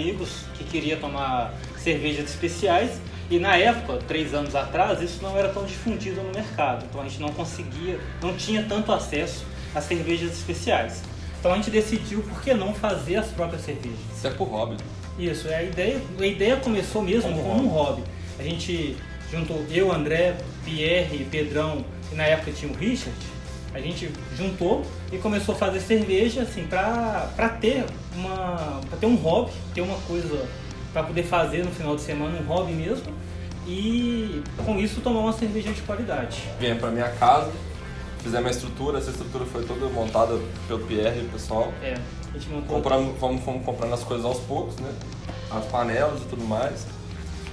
amigos que queria tomar cervejas especiais e na época, 3 anos atrás, isso não era tão difundido no mercado. Então a gente não tinha tanto acesso a cervejas especiais. Então a gente decidiu por que não fazer as próprias cervejas. Isso é por hobby. Isso, a ideia começou mesmo como um hobby. A gente juntou eu, André, Pierre, Pedrão e na época tinha o Richard. A gente juntou e começou a fazer cerveja assim, pra ter um hobby, ter uma coisa para poder fazer no final de semana, um hobby mesmo. E com isso tomar uma cerveja de qualidade. Viemos pra minha casa, fizemos uma estrutura, essa estrutura foi toda montada pelo Pierre e o pessoal. A gente montou. Fomos comprando as coisas aos poucos, né? As panelas e tudo mais.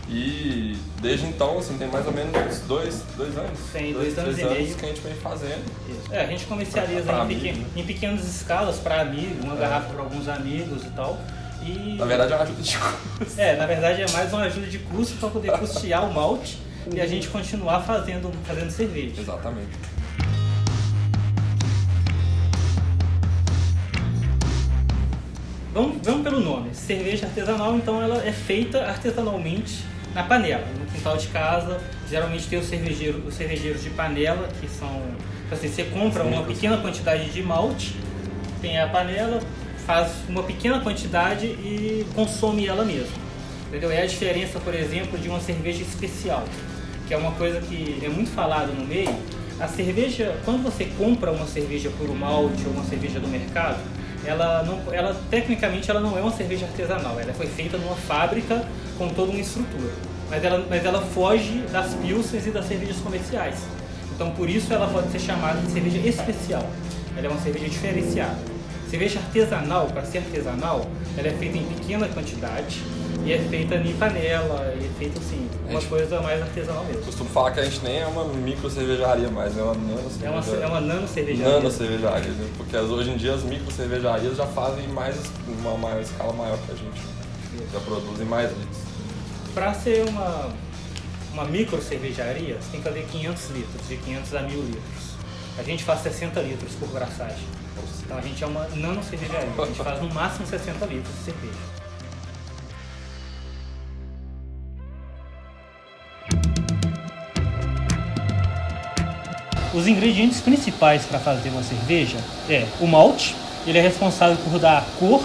E desde então, assim, tem mais ou menos uns 2 anos. Tem 2 anos e meio que a gente vem fazendo. Isso. A gente comercializa em pequenas escalas para amigos, uma garrafa para alguns amigos e tal. E... Na verdade é uma ajuda de custo. Na verdade é mais uma ajuda de custo para poder custear o malte e a gente continuar fazendo cerveja. Exatamente. Vamos pelo nome. Cerveja artesanal, então ela é feita artesanalmente na panela. No quintal de casa, geralmente tem os cervejeiros de panela, que são... Assim, você compra uma pequena quantidade de malte, tem a panela, faz uma pequena quantidade e consome ela mesmo. Entendeu? É a diferença, por exemplo, de uma cerveja especial, que é uma coisa que é muito falada no meio. A cerveja, quando você compra uma cerveja por um malte ou uma cerveja do mercado, tecnicamente ela não é uma cerveja artesanal, ela foi feita numa fábrica com toda uma estrutura, mas ela foge das pilsens e das cervejas comerciais, então por isso ela pode ser chamada de cerveja especial, ela é uma cerveja diferenciada. Cerveja artesanal, para ser artesanal, ela é feita em pequena quantidade e é feita em panela, é feita assim, uma coisa mais artesanal mesmo. Costumo falar que a gente nem é uma micro cervejaria mais, é uma nano cervejaria. É uma nano cervejaria. Nano cervejaria, né? Porque hoje em dia as micro cervejarias já fazem uma maior escala maior que a gente. Já produzem mais litros. Para ser uma micro cervejaria, você tem que fazer 500 litros, de 500 a 1000 litros. A gente faz 60 litros por braçagem. Então a gente é uma nano cervejaria, a gente faz no máximo 60 litros de cerveja. Os ingredientes principais para fazer uma cerveja é o malte, ele é responsável por dar cor,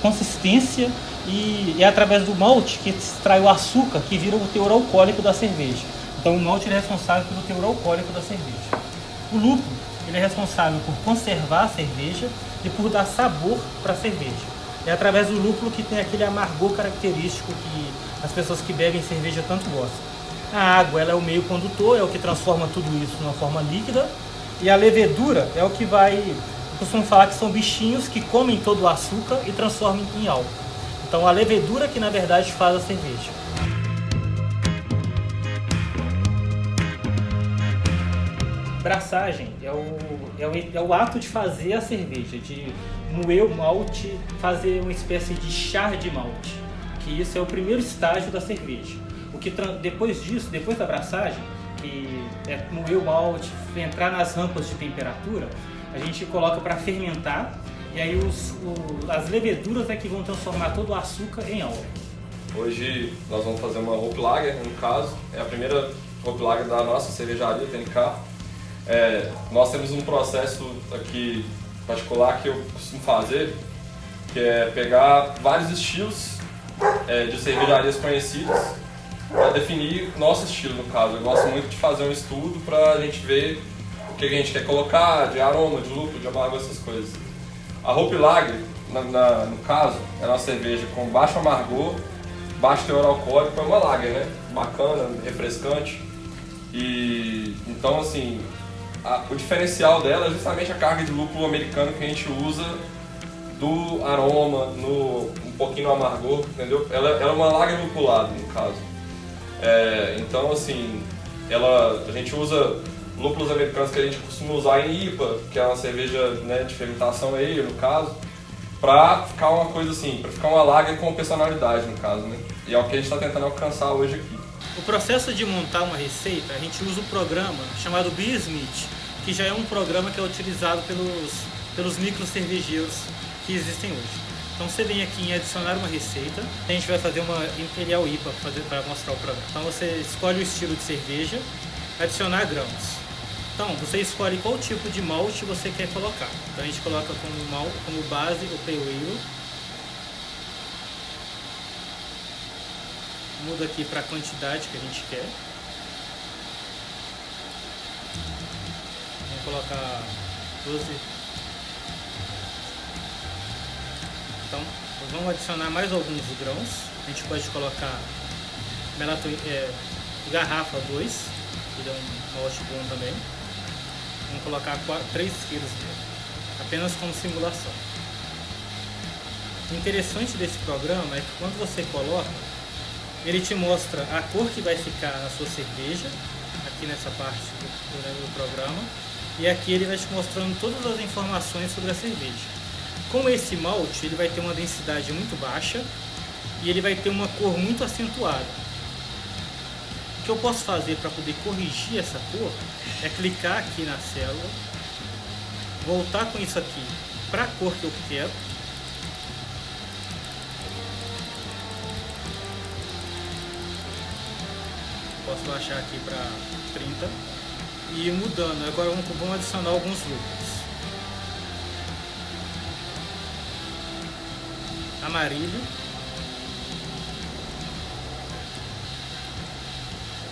consistência e é através do malte que extrai o açúcar que vira o teor alcoólico da cerveja. Então o malte é responsável pelo teor alcoólico da cerveja. O lúpulo ele é responsável por conservar a cerveja e por dar sabor para a cerveja. É através do lúpulo que tem aquele amargor característico que as pessoas que bebem cerveja tanto gostam. A água ela é o meio condutor, é o que transforma tudo isso numa forma líquida. E a levedura é o que eu costumo falar que são bichinhos que comem todo o açúcar e transformam em álcool. Então a levedura que na verdade faz a cerveja. Braçagem é o ato de fazer a cerveja, de moer o malte, fazer uma espécie de chá de malte, que isso é o primeiro estágio da cerveja. Depois disso, depois da braçagem, que é moer o malte, entrar nas rampas de temperatura, a gente coloca para fermentar e aí as leveduras é que vão transformar todo o açúcar em álcool. Hoje nós vamos fazer uma Hope Lager, no caso, é a primeira Hope Lager da nossa cervejaria, TNK. Nós temos um processo aqui particular que eu costumo fazer, que é pegar vários estilos de cervejarias conhecidas para definir nosso estilo, no caso. Eu gosto muito de fazer um estudo para a gente ver o que a gente quer colocar, de aroma, de lúpulo, de amargo, essas coisas. A Hope Lager, no caso, é uma cerveja com baixo amargor, baixo teor alcoólico, é uma lager, né? Bacana, refrescante. E então, assim, o diferencial dela é justamente a carga de lúpulo americano que a gente usa do aroma, um pouquinho no amargor, entendeu? Ela é uma lager lupulada, no caso. Então, assim, a gente usa lúpulos americanos que a gente costuma usar em IPA, que é uma cerveja, né, de fermentação ale, no caso, pra ficar uma coisa assim, pra ficar uma lager com personalidade, no caso, né? E é o que a gente está tentando alcançar hoje aqui. O processo de montar uma receita, a gente usa um programa chamado Beersmith, que já é um programa que é utilizado pelos micro cervejeiros que existem hoje. Então você vem aqui em adicionar uma receita, a gente vai fazer uma Imperial IPA para mostrar o programa. Então você escolhe o estilo de cerveja, adicionar grãos. Então você escolhe qual tipo de malte você quer colocar. Então a gente coloca como base o Pale Ale. Muda aqui para a quantidade que a gente quer. Vamos colocar 12. Então, vamos adicionar mais alguns grãos. A gente pode colocar garrafa 2, que é um malte bom também. Vamos colocar 3 quilos dele, apenas como simulação. O interessante desse programa é que quando você coloca, ele te mostra a cor que vai ficar na sua cerveja, aqui nessa parte do programa, e aqui ele vai te mostrando todas as informações sobre a cerveja. Com esse malte, ele vai ter uma densidade muito baixa e ele vai ter uma cor muito acentuada. O que eu posso fazer para poder corrigir essa cor é clicar aqui na célula, voltar com isso aqui para a cor que eu quero, posso baixar aqui para 30 e ir mudando. Agora vamos adicionar alguns lúpulos. Amarillo,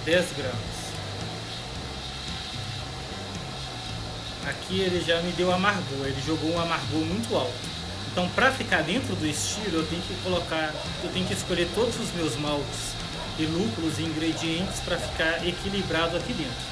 10 gramas. Aqui ele já me deu amargor, ele jogou um amargor muito alto. Então, para ficar dentro do estilo, eu tenho que escolher todos os meus maltes e lúpulos e ingredientes para ficar equilibrado aqui dentro.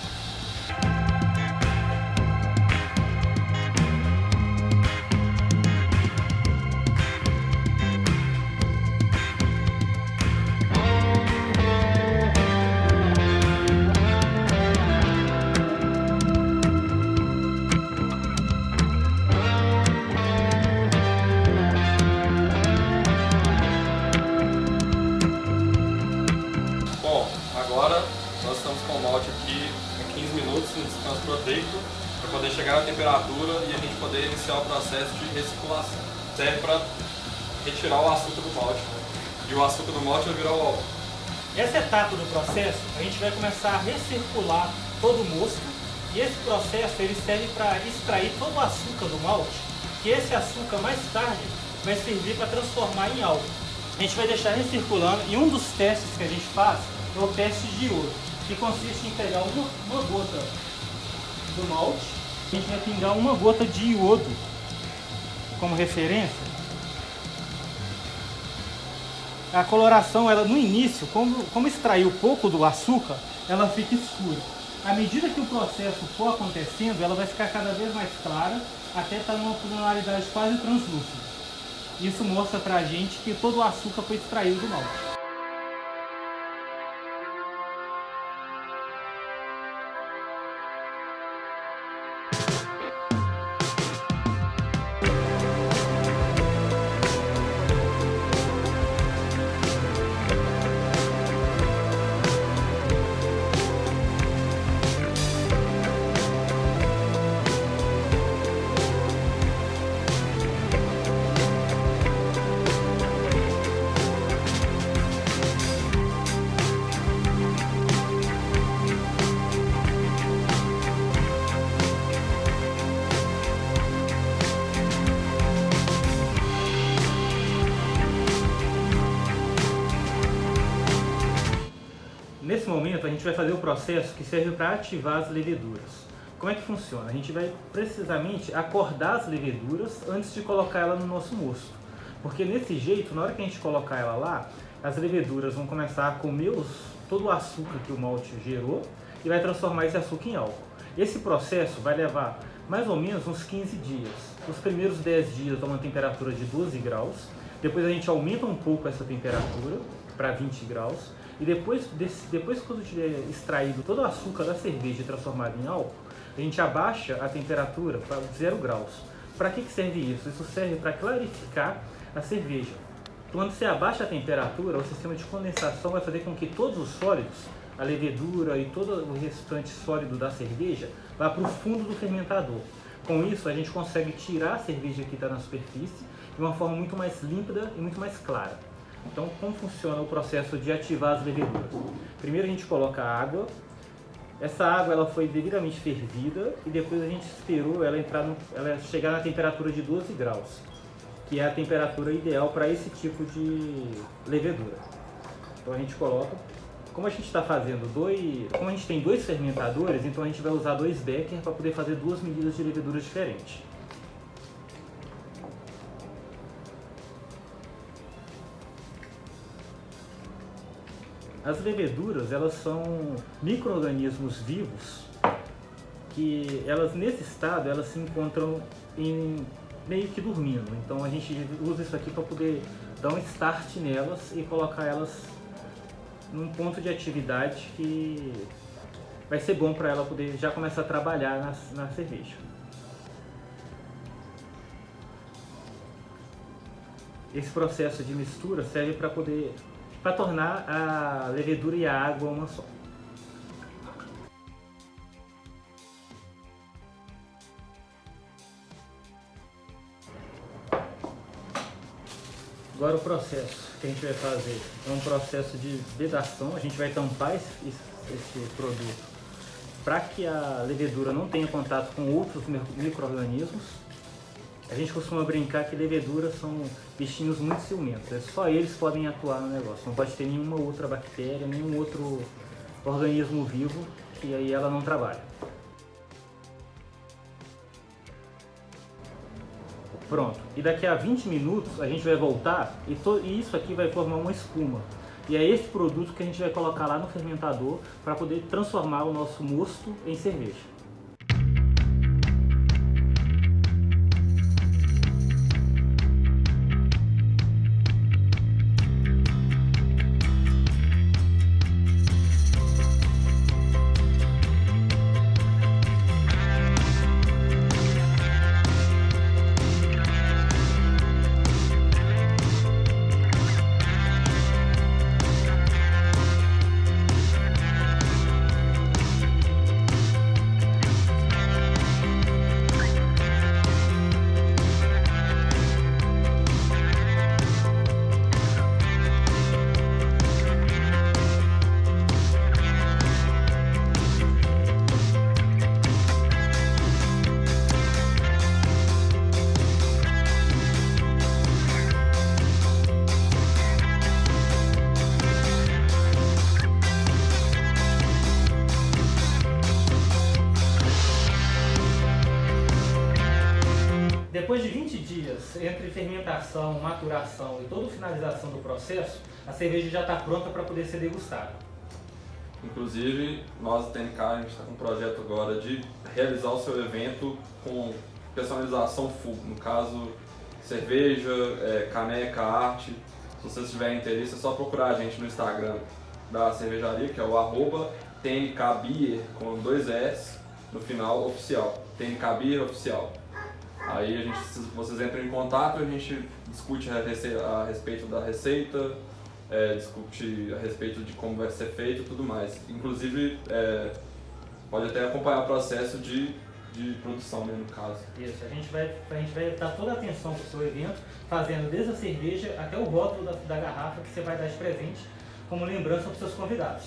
Agora nós estamos com o malte aqui em 15 minutos no descanso proteico para poder chegar na temperatura e a gente poder iniciar o processo de recirculação. Serve para retirar o açúcar do malte, né? E o açúcar do malte vai virar o álcool. Essa etapa do processo, a gente vai começar a recircular todo o mosto e esse processo ele serve para extrair todo o açúcar do malte, que esse açúcar mais tarde vai servir para transformar em álcool. A gente vai deixar recirculando e um dos testes que a gente faz é o teste de iodo, que consiste em pegar uma gota do malte, a gente vai pingar uma gota de iodo como referência. A coloração, ela no início, como extraiu pouco do açúcar, ela fica escura. À medida que o processo for acontecendo, ela vai ficar cada vez mais clara, até estar numa tonalidade quase translúcida. Isso mostra pra gente que todo o açúcar foi extraído do malte. Nesse momento a gente vai fazer o processo que serve para ativar as leveduras. Como é que funciona? A gente vai precisamente acordar as leveduras antes de colocar ela no nosso mosto. Porque nesse jeito, na hora que a gente colocar ela lá, as leveduras vão começar a comer todo o açúcar que o malte gerou e vai transformar esse açúcar em álcool. Esse processo vai levar mais ou menos uns 15 dias. Os primeiros 10 dias a uma temperatura de 12 graus, depois a gente aumenta um pouco essa temperatura para 20 graus, e depois quando tiver extraído todo o açúcar da cerveja e transformado em álcool, a gente abaixa a temperatura para 0 graus. Para que serve isso? Isso serve para clarificar a cerveja. Quando você abaixa a temperatura, o sistema de condensação vai fazer com que todos os sólidos, a levedura e todo o restante sólido da cerveja, vá para o fundo do fermentador. Com isso, a gente consegue tirar a cerveja que está na superfície de uma forma muito mais límpida e muito mais clara. Então, como funciona o processo de ativar as leveduras? Primeiro a gente coloca a água. Essa água ela foi devidamente fervida e depois a gente esperou ela chegar na temperatura de 12 graus, que é a temperatura ideal para esse tipo de levedura. Então a gente coloca. Como a gente está fazendo como a gente tem 2 fermentadores, então a gente vai usar 2 Becker para poder fazer 2 medidas de levedura diferentes. As leveduras, elas são micro-organismos vivos que elas nesse estado elas se encontram meio que dormindo. Então a gente usa isso aqui para poder dar um start nelas e colocar elas num ponto de atividade que vai ser bom para ela poder já começar a trabalhar na cerveja. Esse processo de mistura serve para tornar a levedura e a água uma só. Agora o processo que a gente vai fazer é um processo de vedação. A gente vai tampar esse produto para que a levedura não tenha contato com outros micro-organismos. A gente costuma brincar que leveduras são bichinhos muito ciumentos, só eles podem atuar no negócio, não pode ter nenhuma outra bactéria, nenhum outro organismo vivo que aí ela não trabalha. Pronto, e daqui a 20 minutos a gente vai voltar e isso aqui vai formar uma espuma. E é esse produto que a gente vai colocar lá no fermentador para poder transformar o nosso mosto em cerveja. Depois de 20 dias, entre fermentação, maturação e toda a finalização do processo, a cerveja já está pronta para poder ser degustada. Inclusive, nós da TNK, a gente está com um projeto agora de realizar o seu evento com personalização full, no caso, cerveja, caneca, arte. Se vocês tiverem interesse, é só procurar a gente no Instagram da cervejaria, que é o @TNKBeer, com 2 S no final, oficial. TNKBeer oficial. Aí vocês entram em contato e a gente discute a respeito da receita, discute a respeito de como vai ser feito e tudo mais. Inclusive, pode até acompanhar o processo de produção, né, no caso. Isso, a gente vai dar toda a atenção para o seu evento, fazendo desde a cerveja até o rótulo da garrafa que você vai dar de presente como lembrança para os seus convidados.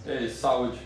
É isso, saúde!